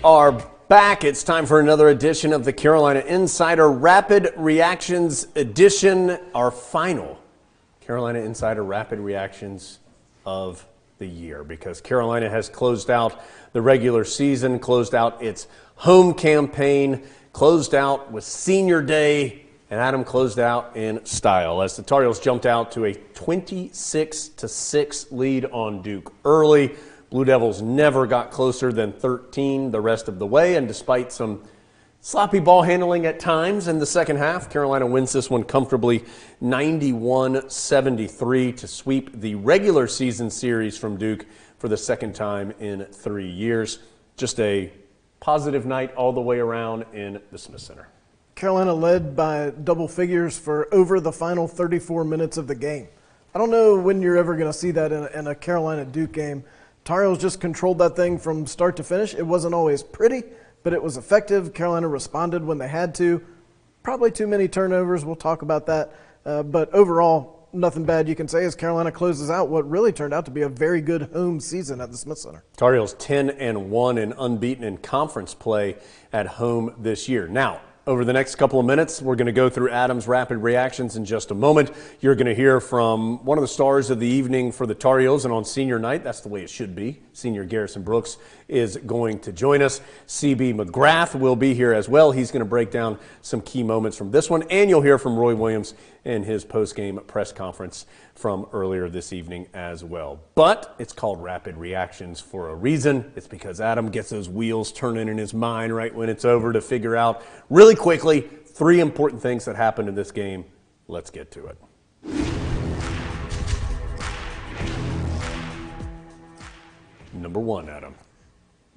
are back. It's time for another edition of the Carolina Insider Rapid Reactions Edition, our final Carolina Insider Rapid Reactions of the year, because Carolina has closed out the regular season, closed out its home campaign, closed out with Senior Day, and Adam closed out in style as the Tar Heels jumped out to a 26-6 lead on Duke early. Blue Devils never got closer than 13 the rest of the way, and despite some sloppy ball handling at times in the second half, Carolina wins this one comfortably 91-73 to sweep the regular season series from Duke for the second time in 3 years. Just a positive night all the way around in the Smith Center. Carolina led by double figures for over the final 34 minutes of the game. I don't know when you're ever going to see that in a Carolina-Duke game. Tar Heels just controlled that thing from start to finish. It wasn't always pretty, but it was effective. Carolina responded when they had to. Probably too many turnovers. We'll talk about that. But overall, nothing bad you can say as Carolina closes out what really turned out to be a very good home season at the Smith Center. Tar Heels 10-1 and unbeaten in conference play at home this year. Now, over the next couple of minutes, we're going to go through Adam's rapid reactions in just a moment. You're going to hear from one of the stars of the evening for the Tar Heels, and on senior night, that's the way it should be. Senior Garrison Brooks is going to join us. CB McGrath will be here as well. He's going to break down some key moments from this one, and you'll hear from Roy Williams in his post-game press conference from earlier this evening as well. But it's called Rapid Reactions for a reason. It's because Adam gets those wheels turning in his mind right when it's over to figure out really quickly 3 important things that happened in this game. Let's get to it. Number 1, Adam,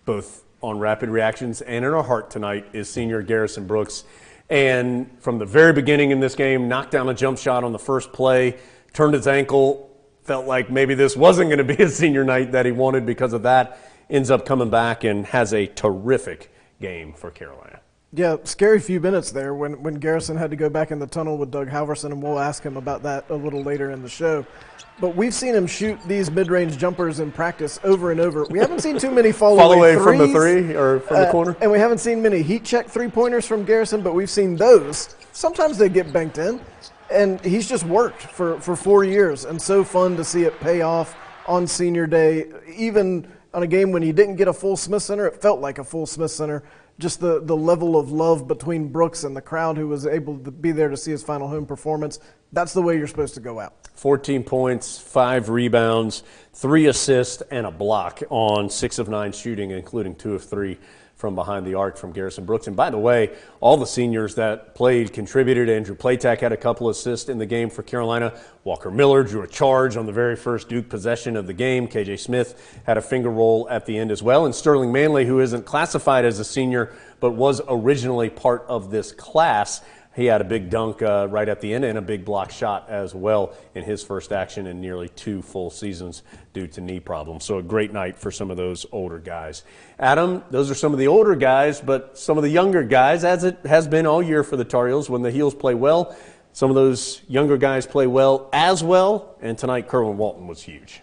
both on Rapid Reactions and in our heart tonight, is senior Garrison Brooks. And from the very beginning in this game, knocked down a jump shot on the first play, turned his ankle, felt like maybe this wasn't going to be a senior night that he wanted because of that, ends up coming back and has a terrific game for Carolina. Yeah, scary few minutes there when Garrison had to go back in the tunnel with Doug Halverson, and we'll ask him about that a little later in the show. But we've seen him shoot these mid-range jumpers in practice over and over. We haven't seen too many fall away from the three or from the corner. And we haven't seen many heat check three-pointers from Garrison, but we've seen those. Sometimes they get banked in, and he's just worked for 4 years, and so fun to see it pay off on Senior Day. Even on a game when he didn't get a full Smith Center, it felt like a full Smith Center. Just the level of love between Brooks and the crowd who was able to be there to see his final home performance. That's the way you're supposed to go out. 14 points, 5 rebounds, 3 assists, and a block on 6 of 9 shooting, including 2 of 3 from behind the arc from Garrison Brooks. And by the way, all the seniors that played contributed. Andrew Platek had a couple assists in the game for Carolina. Walker Miller drew a charge on the very first Duke possession of the game. KJ Smith had a finger roll at the end as well. And Sterling Manley, who isn't classified as a senior but was originally part of this class, he had a big dunk right at the end and a big block shot as well in his first action in nearly 2 full seasons due to knee problems. So a great night for some of those older guys. Adam, those are some of the older guys, but some of the younger guys, as it has been all year for the Tar Heels, when the Heels play well, some of those younger guys play well as well, and tonight Kerwin Walton was huge.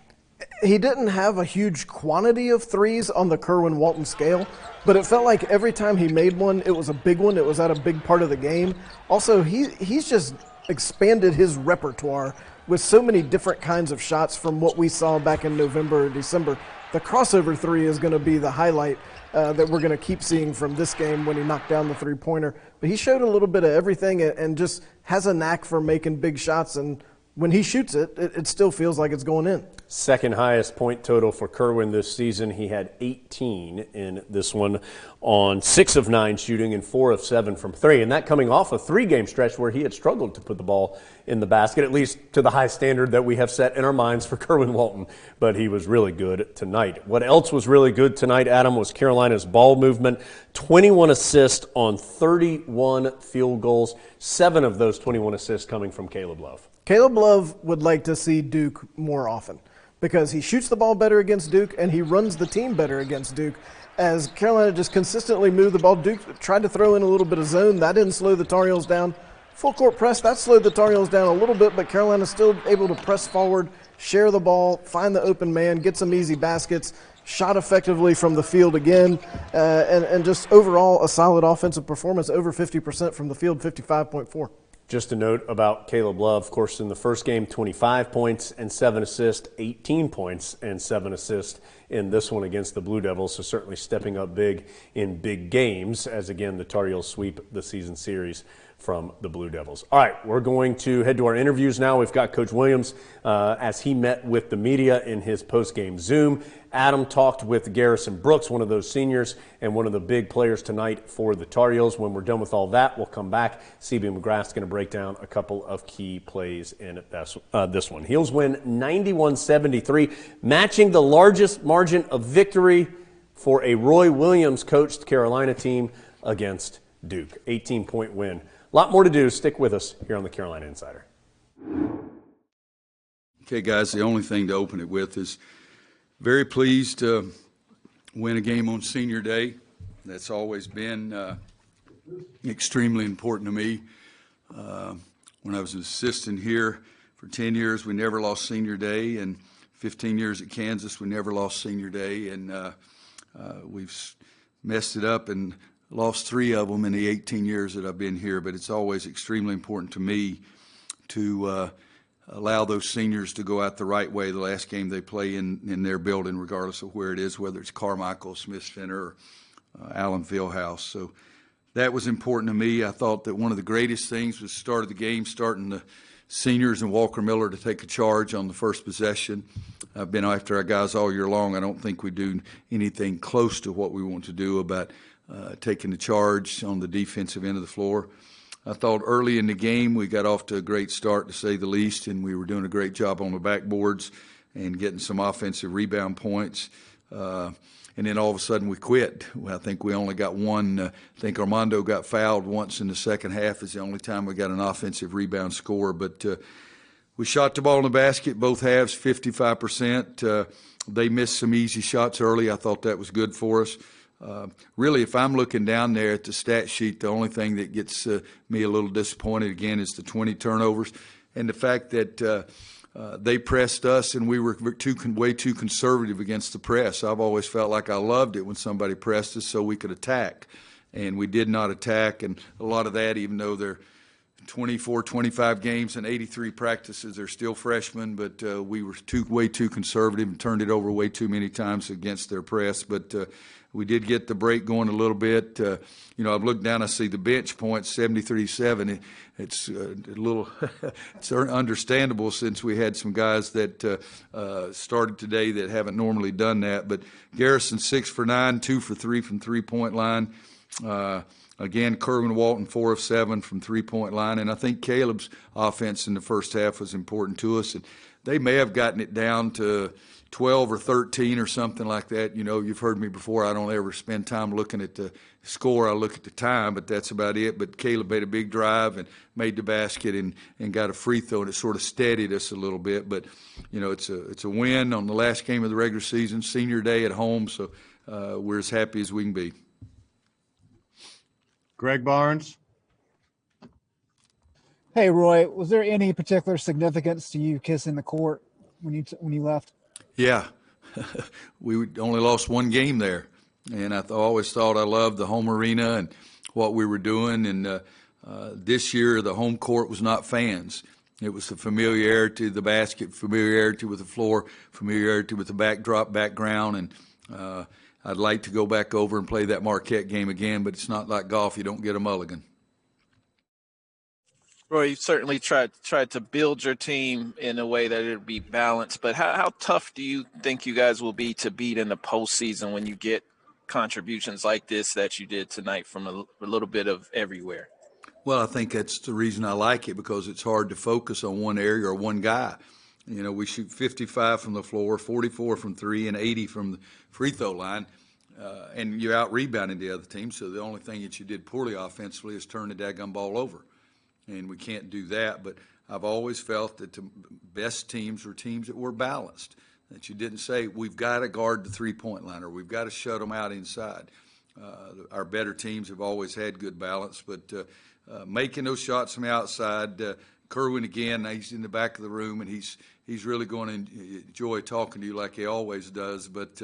He didn't have a huge quantity of threes on the Kerwin Walton scale, but it felt like every time he made one, it was a big one. It was at a big part of the game. Also, he's just expanded his repertoire with so many different kinds of shots from what we saw back in November or December. The crossover three is going to be the highlight that we're going to keep seeing from this game when he knocked down the three-pointer. But he showed a little bit of everything and just has a knack for making big shots, and when he shoots it, it still feels like it's going in. Second highest point total for Kerwin this season. He had 18 in this one on 6 of 9 shooting and 4 of 7 from 3. And that coming off a 3-game stretch where he had struggled to put the ball in the basket, at least to the high standard that we have set in our minds for Kerwin Walton. But he was really good tonight. What else was really good tonight, Adam, was Carolina's ball movement. 21 assists on 31 field goals. 7 of those 21 assists coming from Caleb Love. Caleb Love would like to see Duke more often because he shoots the ball better against Duke and he runs the team better against Duke. As Carolina just consistently moved the ball, Duke tried to throw in a little bit of zone. That didn't slow the Tar Heels down. Full court press, that slowed the Tar Heels down a little bit, but Carolina's still able to press forward, share the ball, find the open man, get some easy baskets, shot effectively from the field again, and just overall a solid offensive performance, over 50% from the field, 55.4. Just a note about Caleb Love, of course, in the first game, 25 points and 7 assists, 18 points and 7 assists in this one against the Blue Devils, so certainly stepping up big in big games as, again, the Tar Heels sweep the season series from the Blue Devils. All right, we're going to head to our interviews now. We've got Coach Williams as he met with the media in his post-game Zoom. Adam talked with Garrison Brooks, one of those seniors and one of the big players tonight for the Tar Heels. When we're done with all that, we'll come back. CB McGrath's going to break down a couple of key plays in this one. Heels win 91-73, matching the largest margin of victory for a Roy Williams-coached Carolina team against Duke. 18-point win. A lot more to do. Stick with us here on the Carolina Insider. Okay, guys, the only thing to open it with is very pleased to win a game on Senior Day. That's always been extremely important to me. When I was an assistant here for 10 years, we never lost Senior Day, and 15 years at Kansas, we never lost Senior Day, and we've messed it up and lost 3 of them in the 18 years that I've been here, but it's always extremely important to me to allow those seniors to go out the right way the last game they play in their building, regardless of where it is, whether it's Carmichael, Smith Center, or Allen Fieldhouse. So that was important to me. I thought that one of the greatest things was the start of the game, starting the seniors and Walker Miller to take a charge on the first possession. I've been after our guys all year long. I don't think we do anything close to what we want to do about taking the charge on the defensive end of the floor. I thought early in the game we got off to a great start, to say the least, and we were doing a great job on the backboards and getting some offensive rebound points. And then all of a sudden we quit. I think we only got one. I think Armando got fouled once in the second half. It's the only time we got an offensive rebound score. But we shot the ball in the basket, both halves, 55%. They missed some easy shots early. I thought that was good for us. Really, if I'm looking down there at the stat sheet, the only thing that gets me a little disappointed, again, is the 20 turnovers and the fact that they pressed us and we were way too conservative against the press. I've always felt like I loved it when somebody pressed us so we could attack, and we did not attack. And a lot of that, even though they're 24, 25 games and 83 practices, they're still freshmen, but we were way too conservative and turned it over way too many times against their press. But we did get the break going a little bit. I've looked down, I see the bench points, 73-7. It's a little it's understandable since we had some guys that started today that haven't normally done that. But Garrison 6 for 9, 2 for 3 from three-point line. Again, Kerwin Walton 4 of 7 from three-point line. And I think Caleb's offense in the first half was important to us. And they may have gotten it down to 12 or 13 or something like that. You've heard me before. I don't ever spend time looking at the score. I look at the time, but that's about it. But Caleb made a big drive and made the basket and got a free throw, and it sort of steadied us a little bit. But, it's a win on the last game of the regular season, Senior Day at home, so we're as happy as we can be. Greg Barnes. Hey, Roy, was there any particular significance to you kissing the court when you left? Yeah. We only lost one game there, and I always thought I loved the home arena and what we were doing. And this year the home court was not fans. It was the familiarity of the basket, familiarity with the floor, familiarity with the background, and I'd like to go back over and play that Marquette game again, but it's not like golf. You don't get a mulligan. Roy, you certainly tried to build your team in a way that it would be balanced, but how tough do you think you guys will be to beat in the postseason when you get contributions like this that you did tonight from a little bit of everywhere? Well, I think that's the reason I like it, because it's hard to focus on one area or one guy. We shoot 55 from the floor, 44 from three, and 80 from the free throw line, and you're out-rebounding the other team, so the only thing that you did poorly offensively is turn the daggum ball over. And we can't do that, but I've always felt that the best teams were teams that were balanced, that you didn't say, we've got to guard the three-point line or we've got to shut them out inside. Our better teams have always had good balance, but making those shots from the outside, Kerwin, again, he's in the back of the room, and he's really going to enjoy talking to you like he always does, but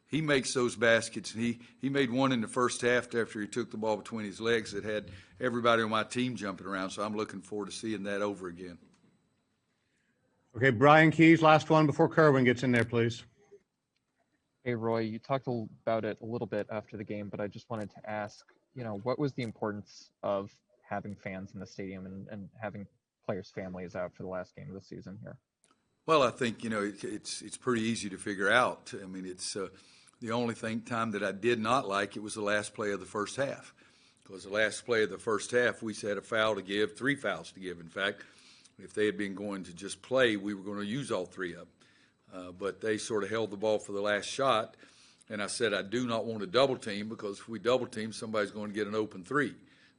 He makes those baskets. He made one in the first half after he took the ball between his legs that had everybody on my team jumping around, so I'm looking forward to seeing that over again. Okay, Brian Keys, last one before Kerwin gets in there, please. Hey, Roy, you talked about it a little bit after the game, but I just wanted to ask, what was the importance of having fans in the stadium and having players' families out for the last game of the season here? Well, I think, it's pretty easy to figure out. I mean, it's the only time that I did not like it was the last play of the first half. Because the last play of the first half, we had a foul to give, 3 fouls to give, in fact. If they had been going to just play, we were going to use all 3 of them. But they sort of held the ball for the last shot, and I said I do not want to double team because if we double team, somebody's going to get an open 3.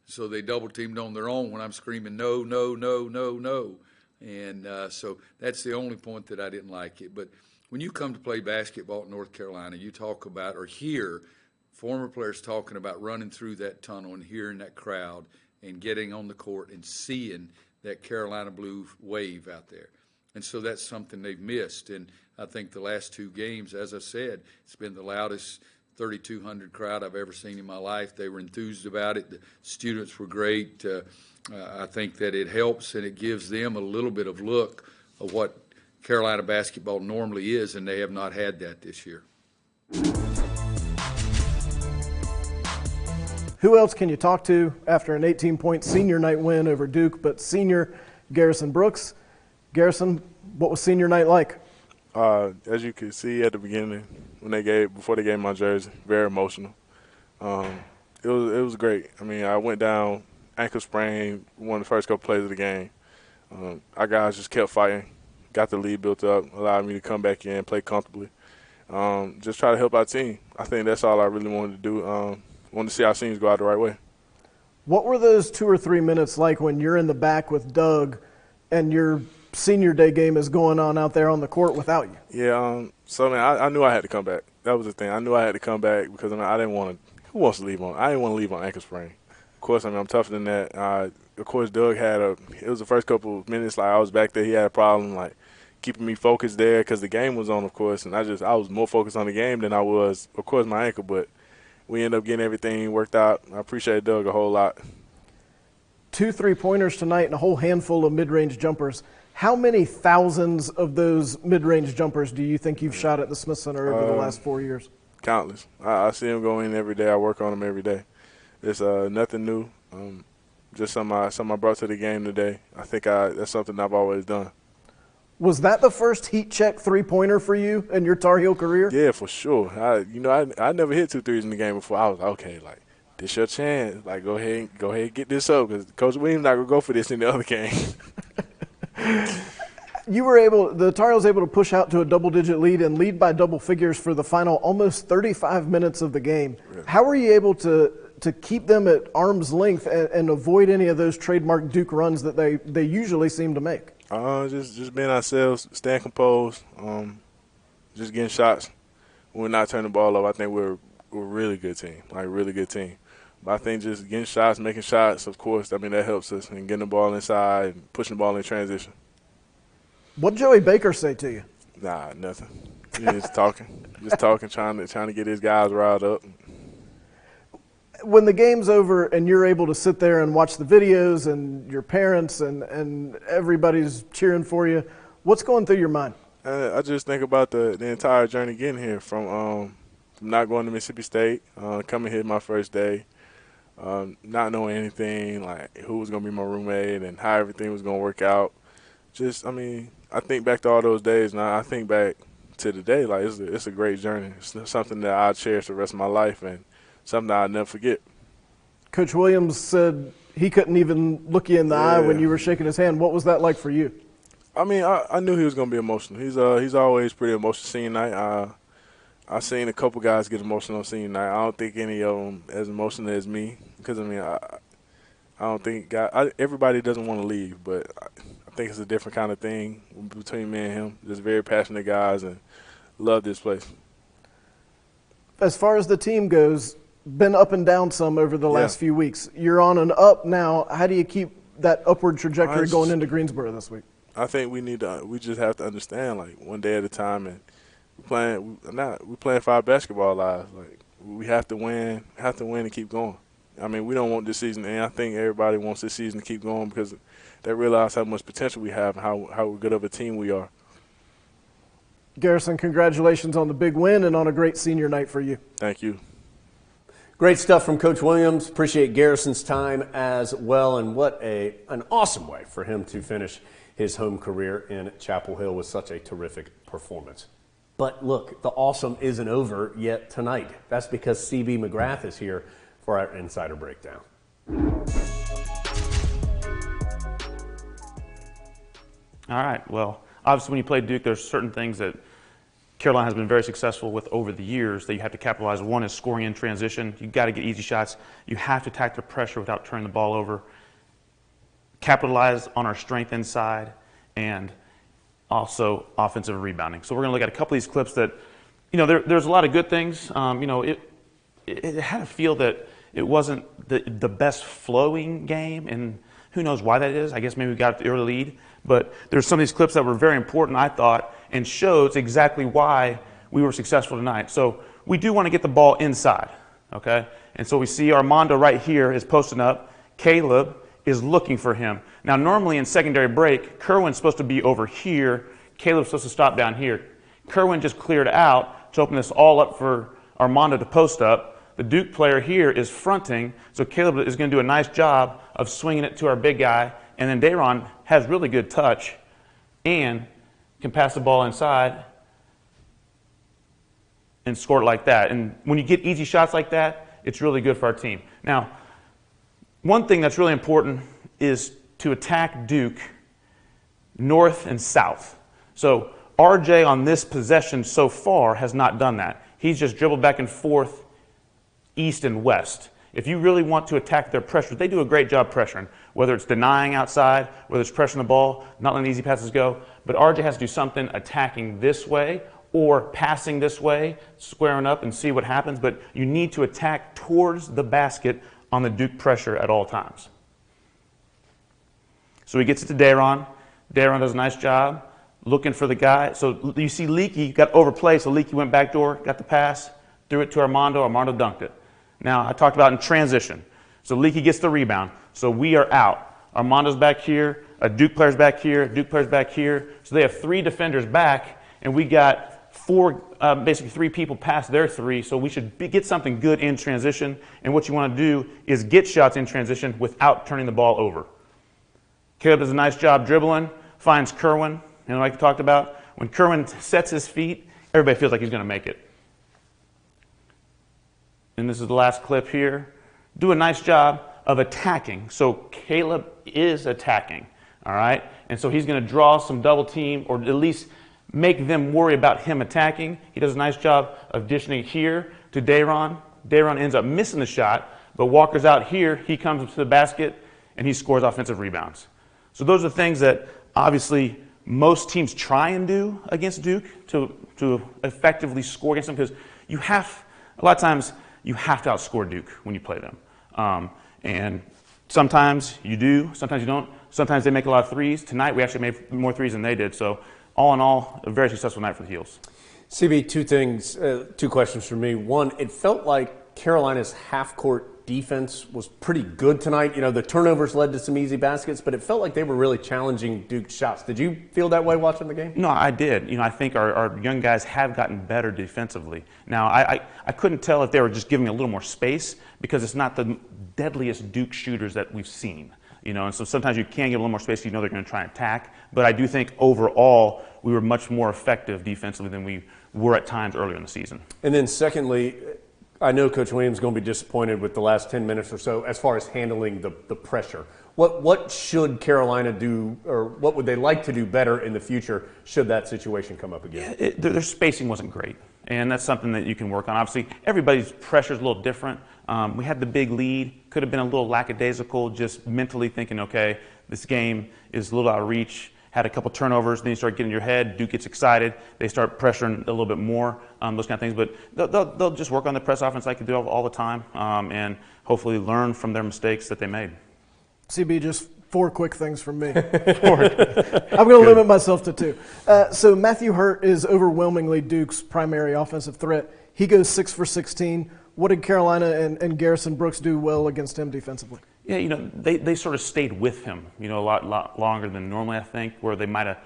So they double teamed on their own when I'm screaming no, no, no, no, no. And so that's the only point that I didn't like it. But when you come to play basketball at North Carolina, you talk about or hear former players talking about running through that tunnel and hearing that crowd and getting on the court and seeing that Carolina blue wave out there. And so that's something they've missed. And I think the last 2 games, as I said, it's been the loudest 3,200 crowd I've ever seen in my life. They were enthused about it. The students were great. I think that it helps and it gives them a little bit of look of what Carolina basketball normally is, and they have not had that this year. Who else can you talk to after an 18-point senior night win over Duke, but senior Garrison Brooks? Garrison, what was senior night like? As you could see at the beginning, before they gave my jersey, very emotional. It was great. I mean, I went down ankle sprain, one of the first couple plays of the game. Our guys just kept fighting, got the lead built up, allowed me to come back in, play comfortably, just try to help our team. I think that's all I really wanted to do. Wanted to see our seniors go out the right way. What were those 2 or 3 minutes like when you're in the back with Doug and your senior day game is going on out there on the court without you? Yeah, I knew I had to come back. That was the thing. I knew I had to come back because I didn't want to. Who wants to leave on? I didn't want to leave on ankle sprain. Of course, I'm tougher than that. Of course, Doug it was the first couple of minutes, I was back there. He had a problem, keeping me focused there because the game was on, of course, and I was more focused on the game than I was, of course, my ankle, but we ended up getting everything worked out. I appreciate Doug a whole lot. 2 3-pointers tonight and a whole handful of mid-range jumpers. How many thousands of those mid-range jumpers do you think you've shot at the Smith Center over the last 4 years? Countless. I see them go in every day. I work on them every day. It's nothing new. Just something I brought to the game today. I think that's something I've always done. Was that the first heat check 3-pointer for you in your Tar Heel career? Yeah, for sure. I never hit 2 threes in the game before. I was okay, this your chance. Go ahead and get this up because Coach Williams not gonna go for this in the other game. The Tar Heels able to push out to a double-digit lead and lead by double figures for the final almost 35 minutes of the game. Really? How were you able to keep them at arm's length and avoid any of those trademark Duke runs that they usually seem to make? Just being ourselves, staying composed, just getting shots. We're not turning the ball over. I think we're a really good team, really good team. But I think just getting shots, making shots, of course, that helps us, and getting the ball inside and pushing the ball in transition. What did Joey Baker say to you? Nah, nothing. Just talking, trying to get his guys riled up. When the game's over and you're able to sit there and watch the videos and your parents and everybody's cheering for you, what's going through your mind? I just think about the entire journey getting here from not going to Mississippi State, coming here my first day, not knowing anything, who was going to be my roommate and how everything was going to work out. I think back to all those days, and I think back to the day, it's a great journey. It's something that I cherish the rest of my life and something that I'll never forget. Coach Williams said he couldn't even look you in the eye when you were shaking his hand. What was that like for you? I knew he was going to be emotional. He's always pretty emotional senior night. I've seen a couple guys get emotional on senior night. I don't think any of them as emotional as me because, I don't think everybody doesn't want to leave, but I think it's a different kind of thing between me and him. Just very passionate guys and love this place. As far as the team goes, been up and down some over the last few weeks. You're on an up now. How do you keep that upward trajectory going into Greensboro this week? I think we just have to understand, one day at a time, and we're playing for our basketball lives. Like, we have to win and keep going. I mean, we don't want this season to end. I think everybody wants this season to keep going because they realize how much potential we have and how good of a team we are. Garrison, congratulations on the big win and on a great senior night for you. Thank you. Great stuff from Coach Williams. Appreciate Garrison's time as well, and what an awesome way for him to finish his home career in Chapel Hill with such a terrific performance. But look, the awesome isn't over yet tonight. That's because CB McGrath is here for our Insider Breakdown. All right, well, obviously when you play Duke, there's certain things that Carolina has been very successful with over the years that you have to capitalize. One is scoring in transition. You've got to get easy shots. You have to attack the pressure without turning the ball over. Capitalize on our strength inside and also offensive rebounding. So we're going to look at a couple of these clips that, there's a lot of good things. It had a feel that it wasn't the best flowing game, and who knows why that is. I guess maybe we got the early lead. But there's some of these clips that were very important, I thought, and shows exactly why we were successful tonight. So we do want to get the ball inside, okay? And so we see Armando right here is posting up. Caleb is looking for him. Now, normally in secondary break, Kerwin's supposed to be over here. Caleb's supposed to stop down here. Kerwin just cleared out to open this all up for Armando to post up. The Duke player here is fronting, so Caleb is going to do a nice job of swinging it to our big guy. And then Dayron has really good touch and can pass the ball inside and score it like that. And when you get easy shots like that, it's really good for our team. Now, one thing that's really important is to attack Duke north and south. So RJ on this possession so far has not done that. He's just dribbled back and forth east and west. If you really want to attack their pressure, they do a great job pressuring, whether it's denying outside, whether it's pressuring the ball, not letting easy passes go. But RJ has to do something attacking this way or passing this way, squaring up and see what happens. But you need to attack towards the basket on the Duke pressure at all times. So he gets it to Dayron. Dayron does a nice job looking for the guy. So you see Leaky got overplayed, so Leaky went backdoor, got the pass, threw it to Armando. Armando dunked it. Now, I talked about in transition. So Leaky gets the rebound. So we are out. Armando's back here. A Duke player's back here. Duke player's back here. So they have three defenders back, and we got basically three people past their three. So we should get something good in transition. And what you want to do is get shots in transition without turning the ball over. Caleb does a nice job dribbling, finds Kerwin. And like we talked about, when Kerwin sets his feet, everybody feels like he's going to make it. And this is the last clip here. Do a nice job of attacking. So Caleb is attacking, all right? And so he's going to draw some double team or at least make them worry about him attacking. He does a nice job of dishing it here to Dayron. Dayron ends up missing the shot, but Walker's out here. He comes to the basket, and he scores offensive rebounds. So those are the things that obviously most teams try and do against Duke to effectively score against them because a lot of times, you have to outscore Duke when you play them. And sometimes you do, sometimes you don't. Sometimes they make a lot of threes. Tonight we actually made more threes than they did. So all in all, a very successful night for the Heels. CB, two questions for me. One, it felt like Carolina's half-court defense was pretty good tonight. The turnovers led to some easy baskets, but it felt like they were really challenging Duke's shots. Did you feel that way watching the game? No, I did. I think our young guys have gotten better defensively. Now, I couldn't tell if they were just giving a little more space because it's not the deadliest Duke shooters that we've seen. And so sometimes you can give a little more space. They're going to try and attack. But I do think overall we were much more effective defensively than we were at times earlier in the season. And then secondly, I know Coach Williams is going to be disappointed with the last 10 minutes or so as far as handling the pressure. What should Carolina do, or what would they like to do better in the future should that situation come up again? Yeah, their spacing wasn't great, and that's something that you can work on. Obviously, everybody's pressure is a little different. We had the big lead. Could have been a little lackadaisical, just mentally thinking, okay, this game is a little out of reach. Had a couple turnovers, then you start getting in your head. Duke gets excited. They start pressuring a little bit more, those kind of things. But they'll just work on the press offense like they do all the time and hopefully learn from their mistakes that they made. CB, just 4 quick things from me. I'm going to limit myself to 2. So Matthew Hurt is overwhelmingly Duke's primary offensive threat. He goes 6 for 16. What did Carolina and Garrison Brooks do well against him defensively? Yeah, they sort of stayed with him, a lot longer than normally, I think, where they might have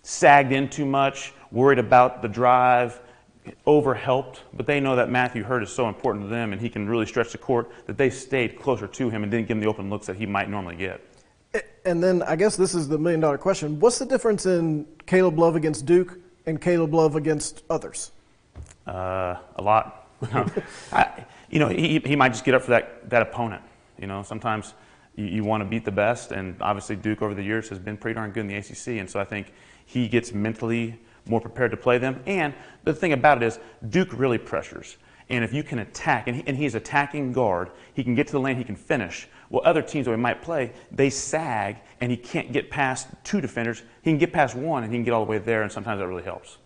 sagged in too much, worried about the drive, overhelped, but they know that Matthew Hurt is so important to them and he can really stretch the court that they stayed closer to him and didn't give him the open looks that he might normally get. And then I guess this is the $1,000,000 question. What's the difference in Caleb Love against Duke and Caleb Love against others? A lot. He might just get up for that opponent. Sometimes you want to beat the best, and obviously Duke over the years has been pretty darn good in the ACC, and so I think he gets mentally more prepared to play them. And the thing about it is Duke really pressures. And if you can attack, and he's attacking guard, he can get to the lane, he can finish. Well, other teams that we might play, they sag, and he can't get past 2 defenders. He can get past 1, and he can get all the way there, and sometimes that really helps.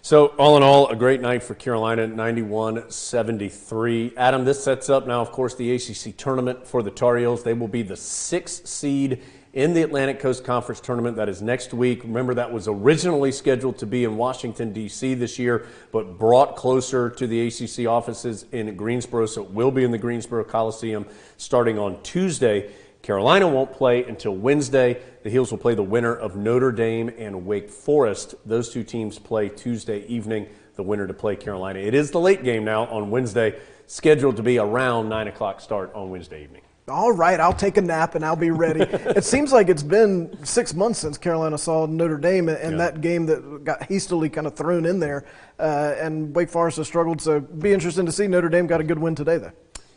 So, all in all, a great night for Carolina, 91-73. Adam, this sets up now, of course, the ACC tournament for the Tar Heels. They will be the 6th seed in the Atlantic Coast Conference Tournament. That is next week. Remember, that was originally scheduled to be in Washington, D.C. this year, but brought closer to the ACC offices in Greensboro, so it will be in the Greensboro Coliseum starting on Tuesday. Carolina won't play until Wednesday. The Heels will play the winner of Notre Dame and Wake Forest. Those 2 teams play Tuesday evening, the winner to play Carolina. It is the late game now on Wednesday, scheduled to be around 9 o'clock start on Wednesday evening. All right, I'll take a nap and I'll be ready. It seems like it's been 6 months since Carolina saw Notre Dame and that game that got hastily kind of thrown in there. And Wake Forest has struggled, so be interesting to see. Notre Dame got a good win today, though.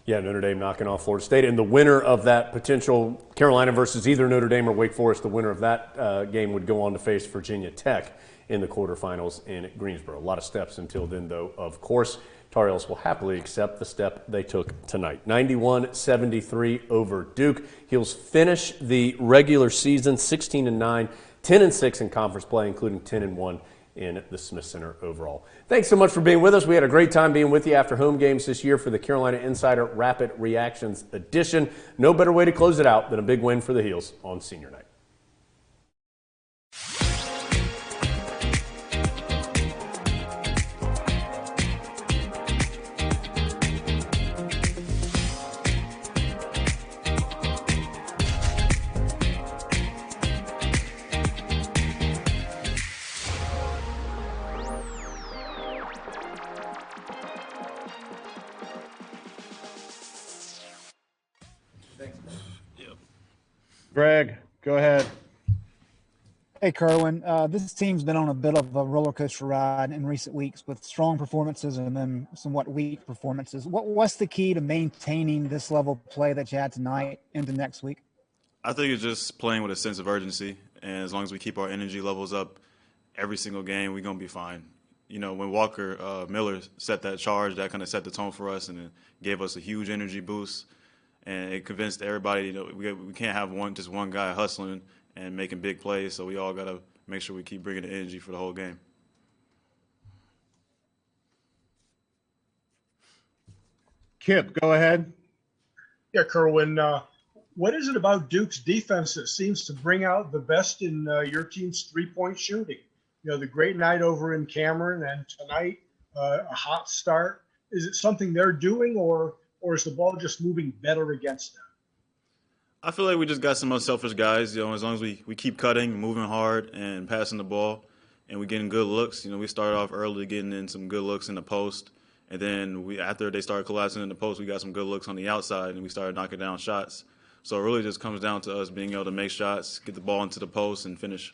Yeah, Notre Dame knocking off Florida State. And the winner of that potential Carolina versus either Notre Dame or Wake Forest, the winner of that game would go on to face Virginia Tech in the quarterfinals in Greensboro. A lot of steps until then, though, of course. Tar Heels will happily accept the step they took tonight. 91-73 over Duke. Heels finish the regular season 16-9, 10-6 in conference play, including 10-1 in the Smith Center overall. Thanks so much for being with us. We had a great time being with you after home games this year for the Carolina Insider Rapid Reactions edition. No better way to close it out than a big win for the Heels on senior night. Greg, go ahead. Hey, Kerwin. This team's been on a bit of a roller coaster ride in recent weeks with strong performances and then somewhat weak performances. What's the key to maintaining this level of play that you had tonight into next week? I think it's just playing with a sense of urgency, and as long as we keep our energy levels up every single game, we're going to be fine. When Walker Miller set that charge, that kind of set the tone for us, and it gave us a huge energy boost. And it convinced everybody, we can't have just one guy hustling and making big plays, so we all got to make sure we keep bringing the energy for the whole game. Kip, go ahead. Yeah, Kerwin, what is it about Duke's defense that seems to bring out the best in your team's three-point shooting? The great night over in Cameron and tonight, a hot start. Is it something they're doing, or is the ball just moving better against them? I feel like we just got some unselfish guys. As long as we keep cutting, moving hard, and passing the ball, and we're getting good looks. We started off early getting in some good looks in the post, and then after they started collapsing in the post, we got some good looks on the outside, and we started knocking down shots. So it really just comes down to us being able to make shots, get the ball into the post, and finish.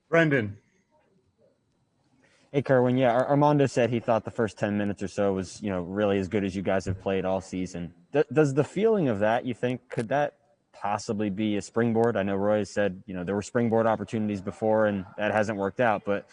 Brendan. Hey, Kerwin. Yeah, Armando said he thought the first 10 minutes or so was, really as good as you guys have played all season. Does the feeling of that, you think, could that possibly be a springboard? I know Roy said, there were springboard opportunities before and that hasn't worked out, but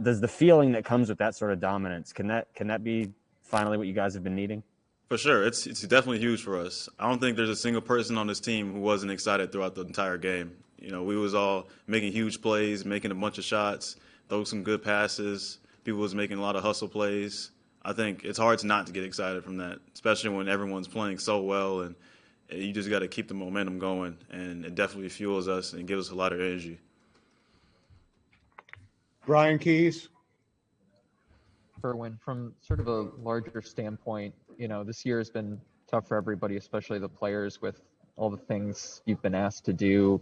does the feeling that comes with that sort of dominance, can that be finally what you guys have been needing? For sure. It's definitely huge for us. I don't think there's a single person on this team who wasn't excited throughout the entire game. We was all making huge plays, making a bunch of shots, throw some good passes. People was making a lot of hustle plays. I think it's hard not to get excited from that, especially when everyone's playing so well and You just got to keep the momentum going, and it definitely fuels us and gives us a lot of energy. Brian Keys. Kerwin, from sort of a larger standpoint, this year has been tough for everybody, especially the players, with all the things you've been asked to do,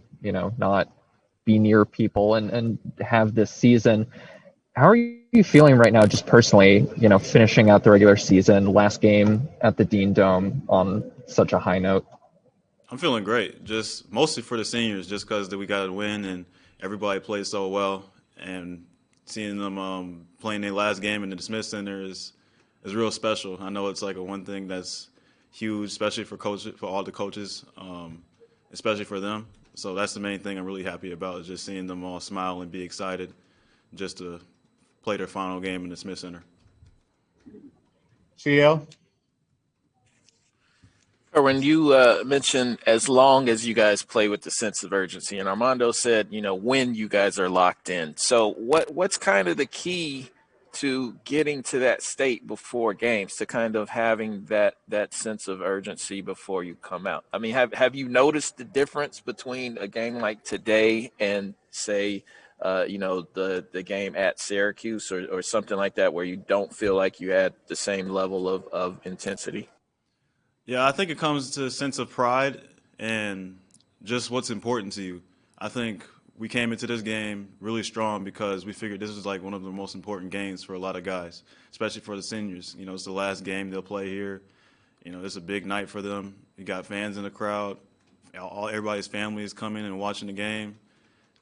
not be near people and have this season. How are you feeling right now, just personally, finishing out the regular season, last game at the Dean Dome on such a high note? I'm feeling great, just mostly for the seniors, just because we got to win and everybody played so well, and seeing them playing their last game in the Smith Center is real special. I know it's like one thing that's huge, especially for coaches, for all the coaches, especially for them. So that's the main thing I'm really happy about, is just seeing them all smile and be excited just to play their final game in the Smith Center. CL? When you mentioned as long as you guys play with the sense of urgency, and Armando said, when you guys are locked in. So what's kind of the key to getting to that state before games, to kind of having that sense of urgency before you come out? I mean, have you noticed the difference between a game like today and, say, the game at Syracuse or something like that, where you don't feel like you had the same level of intensity? Yeah, I think it comes to a sense of pride and just what's important to you. I think we came into this game really strong because we figured this was like one of the most important games for a lot of guys, especially for the seniors. It's the last game they'll play here. It's a big night for them. You got fans in the crowd. Everybody's family is coming and watching the game.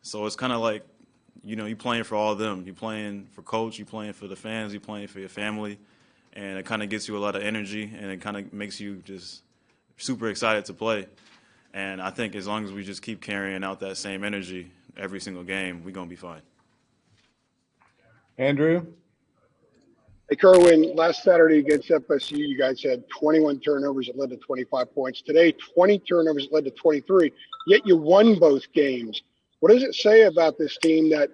So it's kind of like, you're playing for all of them. You're playing for coach, you're playing for the fans, you're playing for your family. And it kind of gets you a lot of energy, and it kind of makes you just super excited to play. And I think as long as we just keep carrying out that same energy every single game, we're going to be fine. Andrew? Hey, Kerwin, last Saturday against FSU, you guys had 21 turnovers that led to 25 points. Today, 20 turnovers that led to 23, yet you won both games. What does it say about this team that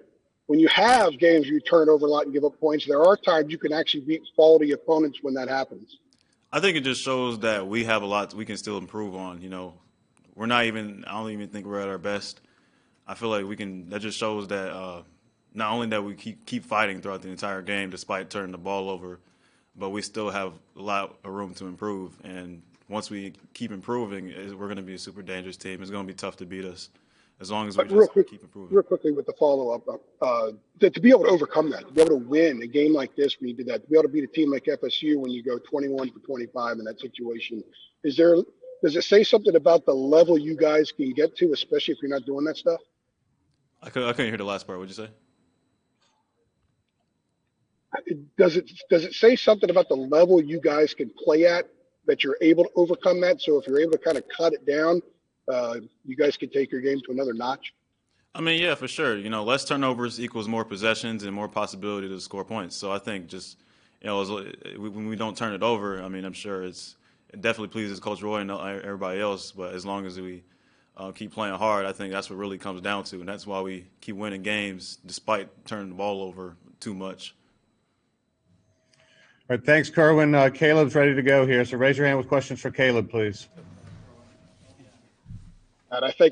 when you have games where you turn over a lot and give up points, there are times you can actually beat quality opponents when that happens? I think it just shows that we have a lot we can still improve on. I don't even think we're at our best. I feel like that just shows that not only that we keep fighting throughout the entire game despite turning the ball over, but we still have a lot of room to improve. And once we keep improving, we're going to be a super dangerous team. It's going to be tough to beat us, as long as we just keep improving. Real quickly with the follow-up, to be able to overcome that, to be able to win a game like this when you did that, to be able to beat a team like FSU when you go 21 for 25 in that situation, does it say something about the level you guys can get to, especially if you're not doing that stuff? I couldn't hear the last part. What'd you say? Does it say something about the level you guys can play at, that you're able to overcome that? So if you're able to kind of cut it down, you guys can take your game to another notch? I mean, yeah, for sure. Less turnovers equals more possessions and more possibility to score points. So I think just, when we don't turn it over, I mean, I'm sure it definitely pleases Coach Roy and everybody else. But as long as we keep playing hard, I think that's what really comes down to. And that's why we keep winning games despite turning the ball over too much. All right, thanks, Kerwin. Caleb's ready to go here. So raise your hand with questions for Caleb, please. And I think